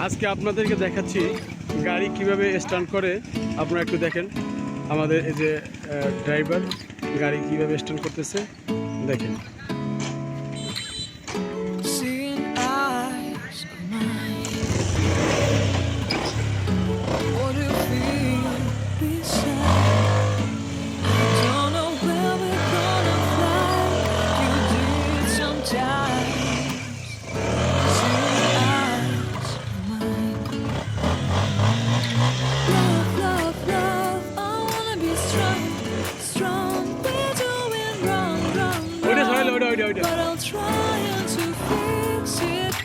আজকে আপনাদেরকে দেখাচ্ছি গাড়ি কিভাবে স্টান্ট করে। আপনারা একটু দেখেন, আমাদের এই যে ড্রাইভার গাড়ি কিভাবে স্টান্ট করতেছে দেখেন। But I'll try to fix it.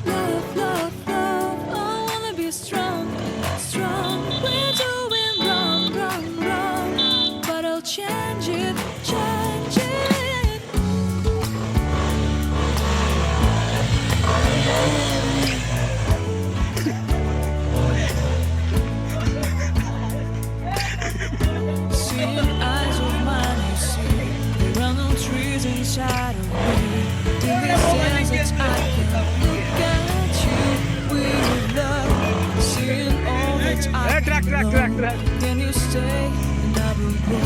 Love, love, love. I wanna be strong, strong. We're doing wrong, wrong, wrong. But I'll change it, change it. Seeing eyes of mine, you see. There are no trees inside of me. In this dance, I can look at you with love. Seeing all that I know. Then you stay and I will go.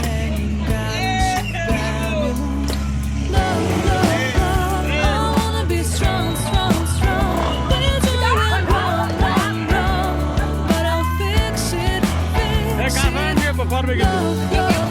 Banging guidance of Babylon. Love, love, love. I wanna be strong, strong, strong. We're doing wrong, wrong, wrong. But I'll fix it, fix it. Love, love.